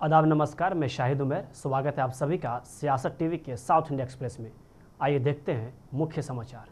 आदाब नमस्कार, मैं शाहिद उमर। स्वागत है आप सभी का सियासत टीवी के साउथ इंडिया एक्सप्रेस में। आइए देखते हैं मुख्य समाचार।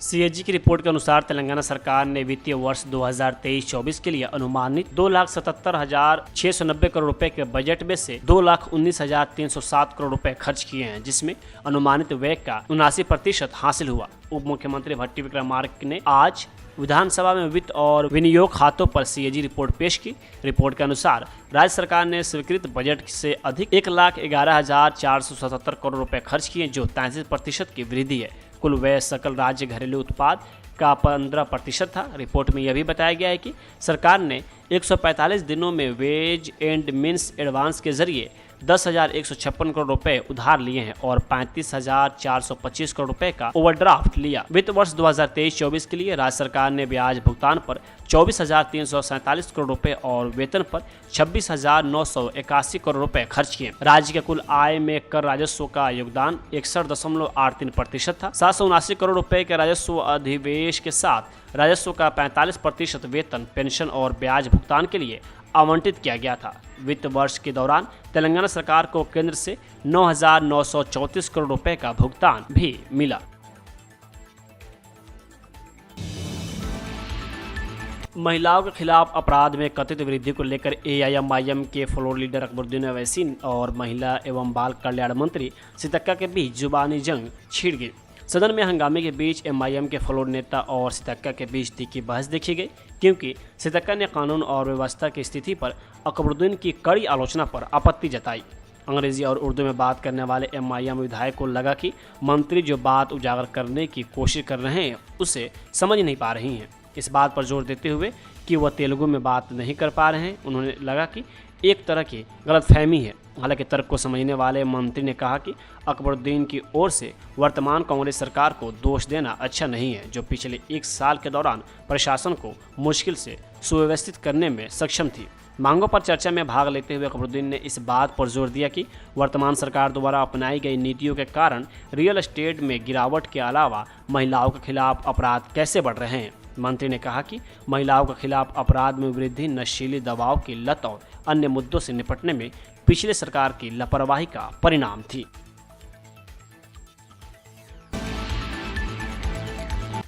सीएजी की रिपोर्ट के अनुसार तेलंगाना सरकार ने वित्तीय वर्ष 2023-24 के लिए अनुमानित 2,77,690 करोड़ रुपए के बजट में से 2,19,307 करोड़ रुपए खर्च किए हैं, जिसमें अनुमानित व्यय का 79% हासिल हुआ। उप मुख्यमंत्री भट्टी विक्रमार्क ने आज विधानसभा में वित्त और विनियोग खातों पर सीएजी रिपोर्ट पेश की। रिपोर्ट के अनुसार राज्य सरकार ने स्वीकृत बजट से अधिक 1,11,477 करोड़ रुपए खर्च किए, जो 33% की वृद्धि है। कुल व्यय सकल राज्य घरेलू उत्पाद का 15% था। रिपोर्ट में यह भी बताया गया है कि सरकार ने 145 दिनों में वेज एंड मीन्स एडवांस के जरिए 10,156 करोड़ रुपए उधार लिए हैं और 35,425 करोड़ रुपए का ओवरड्राफ्ट लिया। वित्त वर्ष 2023-24 के लिए राज्य सरकार ने ब्याज भुगतान पर 24,347 करोड़ रुपए और वेतन पर 26,981 करोड़ रुपए खर्च किए। राज्य के कुल आय में कर राजस्व का योगदान 61.83% था। 779 करोड़ रुपए के राजस्व अधिवेश के साथ राजस्व का 45% वेतन, पेंशन और ब्याज भुगतान के लिए आवंटित किया गया था। वित्त वर्ष के दौरान तेलंगाना सरकार को केंद्र से 9,934 करोड़ रुपए का भुगतान भी मिला। महिलाओं के खिलाफ अपराध में कथित वृद्धि को लेकर एआईएमआईएम के फ्लोर लीडर अकबरुद्दीन अवैसी और महिला एवं बाल कल्याण मंत्री सीतक्का के बीच जुबानी जंग छिड़ गई। सदन में हंगामे के बीच एमआईएम के फ्लोर नेता और सीतक्का के बीच तीखी बहस देखी गई, क्योंकि सीतक्का ने कानून और व्यवस्था की स्थिति पर अकबरुद्दीन की कड़ी आलोचना पर आपत्ति जताई। अंग्रेजी और उर्दू में बात करने वाले एमआईएम विधायक को लगा कि मंत्री जो बात उजागर करने की कोशिश कर रहे हैं उसे समझ नहीं पा रही हैं। इस बात पर जोर देते हुए कि वह तेलुगु में बात नहीं कर पा रहे हैं, उन्होंने लगा कि एक तरह की गलतफहमी है। हालांकि तर्क को समझने वाले मंत्री ने कहा कि अकबरुद्दीन की ओर से वर्तमान कांग्रेस सरकार को दोष देना अच्छा नहीं है, जो पिछले 1 साल के दौरान प्रशासन को मुश्किल से सुव्यवस्थित करने में सक्षम थी। मांगों पर चर्चा में भाग लेते हुए अकबरुद्दीन ने इस बात पर जोर दिया कि वर्तमान सरकार द्वारा अपनाई गई नीतियों के कारण रियल एस्टेट में गिरावट के अलावा महिलाओं के खिलाफ अपराध कैसे बढ़ रहे हैं। मंत्री ने कहा कि महिलाओं के खिलाफ अपराध में वृद्धि नशीली दवाओं की लत और अन्य मुद्दों से निपटने में पिछले सरकार की लापरवाही का परिणाम थी।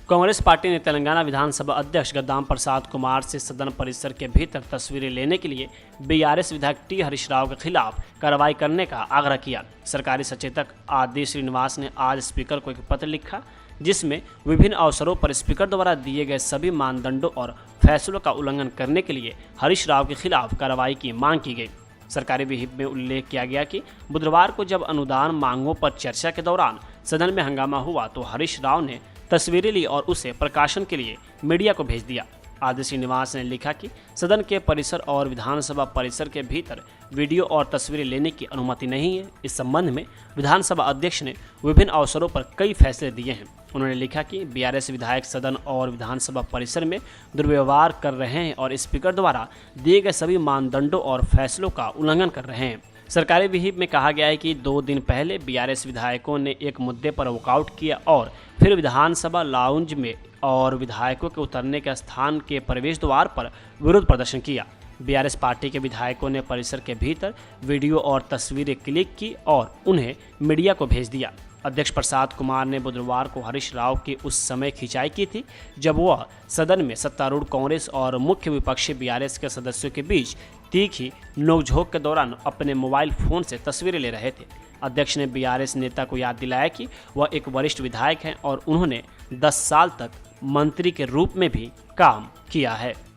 कांग्रेस पार्टी ने तेलंगाना विधानसभा अध्यक्ष गद्दाम प्रसाद कुमार से सदन परिसर के भीतर तस्वीरें लेने के लिए बीआरएस विधायक टी हरीश राव के खिलाफ कार्रवाई करने का आग्रह किया। सरकारी सचेतक आदि श्रीनिवास ने आज स्पीकर को एक पत्र लिखा, जिसमें विभिन्न अवसरों पर स्पीकर द्वारा दिए गए सभी मानदंडों और फैसलों का उल्लंघन करने के लिए हरीश राव के खिलाफ कार्रवाई की मांग की गई। सरकारी विहिप में उल्लेख किया गया कि बुधवार को जब अनुदान मांगों पर चर्चा के दौरान सदन में हंगामा हुआ तो हरीश राव ने तस्वीरें ली और उसे प्रकाशन के लिए मीडिया को भेज दिया। आदि श्रीनिवास ने लिखा कि सदन के परिसर और विधानसभा परिसर के भीतर वीडियो और तस्वीरें लेने की अनुमति नहीं है। इस संबंध में विधानसभा अध्यक्ष ने विभिन्न अवसरों पर कई फैसले दिए हैं। उन्होंने लिखा कि बीआरएस विधायक सदन और विधानसभा परिसर में दुर्व्यवहार कर रहे हैं और स्पीकर द्वारा दिए गए सभी मानदंडों और फैसलों का उल्लंघन कर रहे हैं। सरकारी विहिप में कहा गया है कि 2 दिन पहले बीआरएस विधायकों ने एक मुद्दे पर वॉकआउट किया और फिर विधानसभा लाउंज में और विधायकों के उतरने के स्थान के प्रवेश द्वार पर विरोध प्रदर्शन किया। बीआरएस पार्टी के विधायकों ने परिसर के भीतर वीडियो और तस्वीरें क्लिक की और उन्हें मीडिया को भेज दिया। अध्यक्ष प्रसाद कुमार ने बुधवार को हरीश राव की उस समय खिंचाई की थी जब वह सदन में सत्तारूढ़ कांग्रेस और मुख्य विपक्षी बीआरएस के सदस्यों के बीच तीखी नोकझोंक के दौरान अपने मोबाइल फोन से तस्वीरें ले रहे थे। अध्यक्ष ने बीआरएस नेता को याद दिलाया कि वह एक वरिष्ठ विधायक हैं और उन्होंने 10 साल तक मंत्री के रूप में भी काम किया है।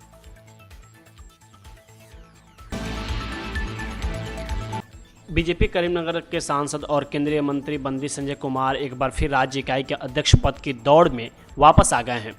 बीजेपी करीमनगर के सांसद और केंद्रीय मंत्री बंदी संजय कुमार एक बार फिर राज्य इकाई के अध्यक्ष पद की दौड़ में वापस आ गए हैं।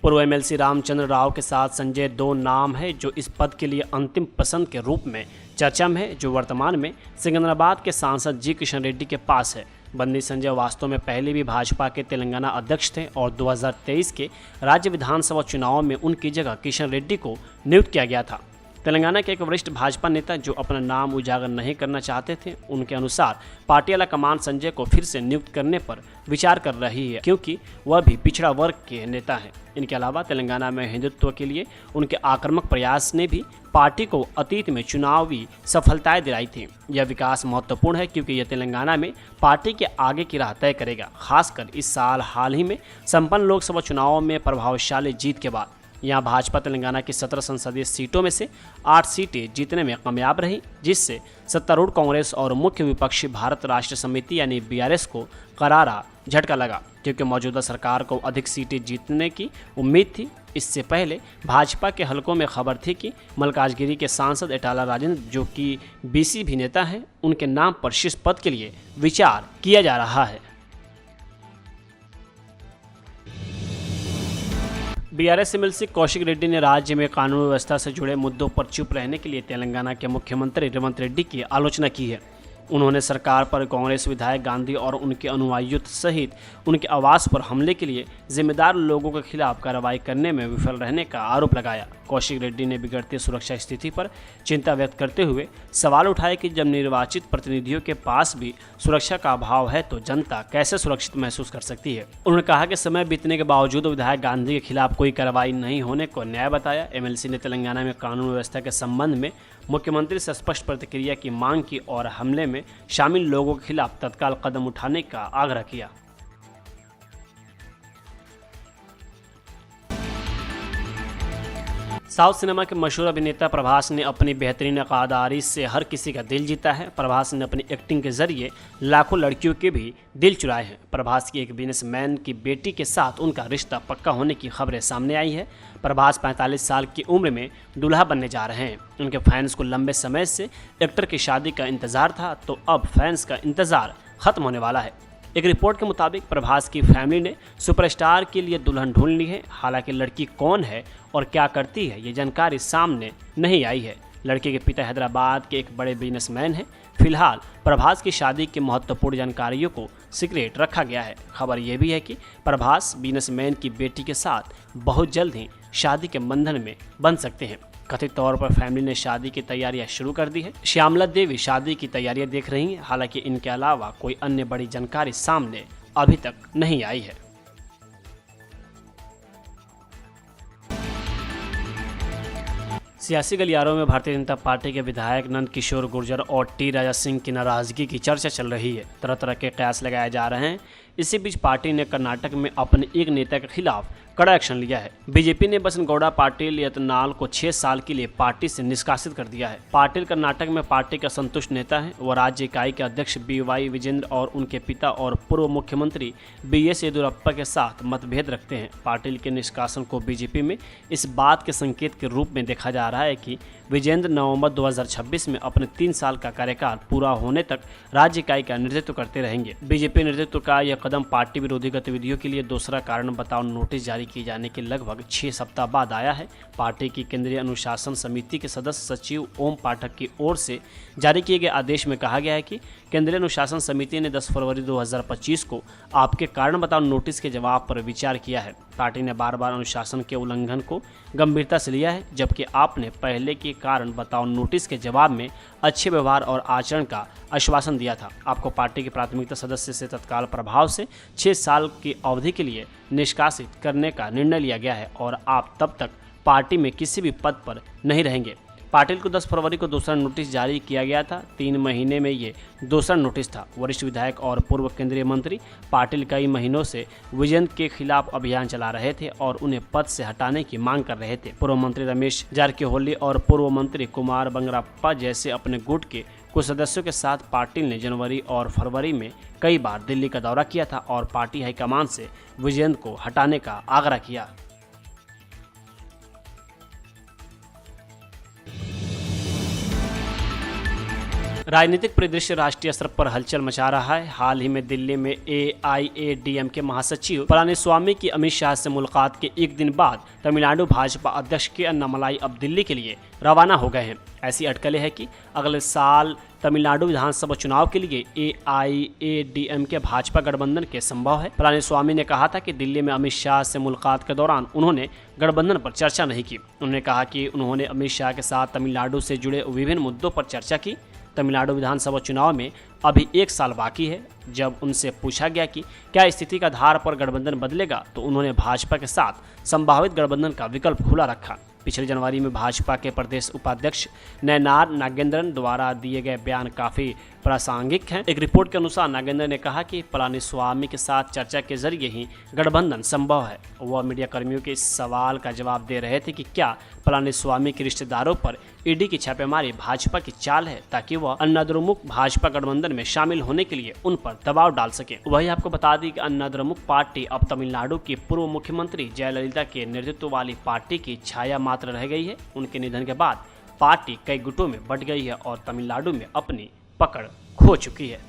पूर्व एमएलसी रामचंद्र राव के साथ संजय 2 नाम है जो इस पद के लिए अंतिम पसंद के रूप में चर्चा में है, जो वर्तमान में सिकंदराबाद के सांसद जी किशन रेड्डी के पास है। बंदी संजय वास्तव में पहले भी भाजपा के तेलंगाना अध्यक्ष थे और 2023 के राज्य विधानसभा चुनाव में उनकी जगह किशन रेड्डी को नियुक्त किया गया था। तेलंगाना के एक वरिष्ठ भाजपा नेता जो अपना नाम उजागर नहीं करना चाहते थे, उनके अनुसार पार्टी आला कमान संजय को फिर से नियुक्त करने पर विचार कर रही है, क्योंकि वह भी पिछड़ा वर्ग के नेता हैं। इनके अलावा तेलंगाना में हिंदुत्व के लिए उनके आक्रामक प्रयास ने भी पार्टी को अतीत में चुनावी सफलताएं दिलाई थी। यह विकास महत्वपूर्ण है क्योंकि यह तेलंगाना में पार्टी के आगे की राह तय करेगा, खासकर इस साल हाल ही में संपन्न लोकसभा चुनावों में प्रभावशाली जीत के बाद। यहाँ भाजपा तेलंगाना की 17 संसदीय सीटों में से 8 सीटें जीतने में कामयाब रही, जिससे सत्तारूढ़ कांग्रेस और मुख्य विपक्षी भारत राष्ट्र समिति यानी बीआरएस को करारा झटका लगा, क्योंकि मौजूदा सरकार को अधिक सीटें जीतने की उम्मीद थी। इससे पहले भाजपा के हलकों में खबर थी कि मल्काजगिरी के सांसद एटाला राजेंद्र, जो कि बीसी भी नेता हैं, उनके नाम पर शीर्ष पद के लिए विचार किया जा रहा है। बीआरएस एमएलसी कौशिक रेड्डी ने राज्य में कानून व्यवस्था से जुड़े मुद्दों पर चुप रहने के लिए तेलंगाना के मुख्यमंत्री रेवंत रेड्डी की आलोचना की है। उन्होंने सरकार पर कांग्रेस विधायक गांधी और उनके अनुयायियों सहित उनके आवास पर हमले के लिए जिम्मेदार लोगों के खिलाफ कार्रवाई करने में विफल रहने का आरोप लगाया। कौशिक रेड्डी ने बिगड़ती सुरक्षा स्थिति पर चिंता व्यक्त करते हुए सवाल उठाया कि जब निर्वाचित प्रतिनिधियों के पास भी सुरक्षा का अभाव है तो जनता कैसे सुरक्षित महसूस कर सकती है। उन्होंने कहा कि समय बीतने के बावजूद विधायक गांधी के खिलाफ कोई कार्रवाई नहीं होने को न्याय बताया। एमएलसी ने तेलंगाना में कानून व्यवस्था के संबंध में मुख्यमंत्री से स्पष्ट प्रतिक्रिया की मांग की और हमले में शामिल लोगों के खिलाफ तत्काल कदम उठाने का आग्रह किया। साउथ सिनेमा के मशहूर अभिनेता प्रभास ने अपनी बेहतरीन अदाकारी से हर किसी का दिल जीता है। प्रभास ने अपनी एक्टिंग के जरिए लाखों लड़कियों के भी दिल चुराए हैं। प्रभास की एक बिजनेसमैन की बेटी के साथ उनका रिश्ता पक्का होने की खबरें सामने आई है। प्रभास 45 साल की उम्र में दूल्हा बनने जा रहे हैं। उनके फैंस को लंबे समय से एक्टर की शादी का इंतजार था, तो अब फैंस का इंतजार खत्म होने वाला है। एक रिपोर्ट के मुताबिक प्रभास की फैमिली ने सुपरस्टार के लिए दुल्हन ढूंढ ली है। हालांकि लड़की कौन है और क्या करती है, ये जानकारी सामने नहीं आई है। लड़के के पिता हैदराबाद के एक बड़े बिजनेसमैन हैं। फिलहाल प्रभास की शादी की महत्वपूर्ण जानकारियों को सीक्रेट रखा गया है। खबर यह भी है कि प्रभास बिजनेसमैन की बेटी के साथ बहुत जल्द ही शादी के बंधन में बन सकते हैं। कथित तौर पर फैमिली ने शादी की तैयारियां शुरू कर दी है। श्यामला देवी शादी की तैयारियां देख रही हैं। हालांकि इनके अलावा कोई अन्य बड़ी जानकारी सामने अभी तक नहीं आई है। सियासी गलियारों में भारतीय जनता पार्टी के विधायक नंद किशोर गुर्जर और टी राजा सिंह की नाराजगी की चर्चा चल रही है। तरह तरह के कयास लगाए जा रहे हैं। इसी बीच पार्टी ने कर्नाटक में अपने एक नेता के खिलाफ कड़ा एक्शन लिया है। बीजेपी ने बसनगौड़ा पाटिल यत्नाल को 6 साल के लिए पार्टी से निष्कासित कर दिया है। पाटिल कर्नाटक में पार्टी का संतुष्ट नेता है। वह राज्य इकाई के अध्यक्ष BY विजेंद्र और उनके पिता और पूर्व मुख्यमंत्री BS येदियुरप्पा के साथ मतभेद रखते हैं। पाटिल के निष्कासन को बीजेपी में इस बात के संकेत के रूप में देखा जा रहा है कि विजेंद्र नवंबर 2026 में अपने 3 साल का कार्यकाल पूरा होने तक राज्य इकाई का नेतृत्व करते रहेंगे। बीजेपी नेतृत्व का यह कदम पार्टी विरोधी गतिविधियों के लिए दूसरा कारण बताओ नोटिस जारी किए जाने के लगभग 6 सप्ताह बाद आया है। पार्टी की केंद्रीय अनुशासन समिति के सदस्य सचिव ओम पाठक की ओर से जारी किए गए आदेश में कहा गया है कि केंद्रीय अनुशासन समिति ने 10 फरवरी 2025 को आपके कारण बताओ नोटिस के जवाब पर विचार किया है। पार्टी ने बार बार अनुशासन के उल्लंघन को गंभीरता से लिया है, जबकि आपने पहले के कारण बताओ नोटिस के जवाब में अच्छे व्यवहार और आचरण का आश्वासन दिया था। आपको पार्टी के प्राथमिकता सदस्य से तत्काल प्रभाव से 6 साल की अवधि के लिए निष्कासित करने का निर्णय लिया गया है और आप तब तक पार्टी में किसी भी पद पर नहीं रहेंगे। पाटिल को 10 फरवरी को दूसरा नोटिस जारी किया गया था। 3 महीने में ये दूसरा नोटिस था। वरिष्ठ विधायक और पूर्व केंद्रीय मंत्री पाटिल कई महीनों से विजेंद्र के खिलाफ अभियान चला रहे थे और उन्हें पद से हटाने की मांग कर रहे थे। पूर्व मंत्री रमेश जारकिहोली और पूर्व मंत्री कुमार बंगराप्पा जैसे अपने गुट के कुछ सदस्यों के साथ पाटिल ने जनवरी और फरवरी में कई बार दिल्ली का दौरा किया था और पार्टी हाईकमान से विजेंद्र को हटाने का आग्रह किया। राजनीतिक परिदृश्य राष्ट्रीय स्तर पर हलचल मचा रहा है। हाल ही में दिल्ली में AIADMK महासचिव पलानीस्वामी की अमित शाह से मुलाकात के एक दिन बाद तमिलनाडु भाजपा अध्यक्ष के अन्नामलाई अब दिल्ली के लिए रवाना हो गए हैं। ऐसी अटकलें हैं कि अगले साल तमिलनाडु विधानसभा चुनाव के लिए AIADMK भाजपा गठबंधन के संभव है। पलानीस्वामी ने कहा था कि दिल्ली में अमित शाह से मुलाकात के दौरान उन्होंने गठबंधन पर चर्चा नहीं की। उन्होंने कहा कि उन्होंने अमित शाह के साथ तमिलनाडु से जुड़े विभिन्न मुद्दों पर चर्चा की। तमिलनाडु विधानसभा चुनाव में अभी 1 साल बाकी है। जब उनसे पूछा गया कि क्या स्थिति के आधार पर गठबंधन बदलेगा, तो उन्होंने भाजपा के साथ संभावित गठबंधन का विकल्प खुला रखा। पिछले जनवरी में भाजपा के प्रदेश उपाध्यक्ष नयनार नागेंद्रन द्वारा दिए गए बयान काफ़ी प्रासंगिक हैं। एक रिपोर्ट के अनुसार नागेंद्र ने कहा कि पलानीस्वामी के साथ चर्चा के जरिए ही गठबंधन संभव है। वह मीडिया कर्मियों के इस सवाल का जवाब दे रहे थे कि क्या पलानीस्वामी के रिश्तेदारों पर ईडी की छापेमारी भाजपा की चाल है, ताकि वह अन्नाद्रमुक भाजपा गठबंधन में शामिल होने के लिए उन पर दबाव डाल सके। वही आपको बता दी कि अन्नाद्रमुक पार्टी अब तमिलनाडु की पूर्व मुख्यमंत्री जयललिता के नेतृत्व वाली पार्टी की छाया मात्र रह गई है। उनके निधन के बाद पार्टी कई गुटों में बंट गई है और तमिलनाडु में अपनी पकड़ खो चुकी है।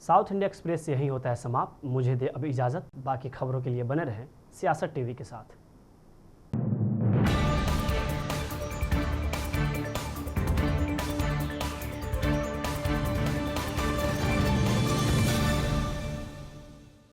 साउथ इंडिया एक्सप्रेस यही होता है समाप्त। मुझे दे अब इजाज़त। बाकी खबरों के लिए बने रहें सियासत टीवी के साथ।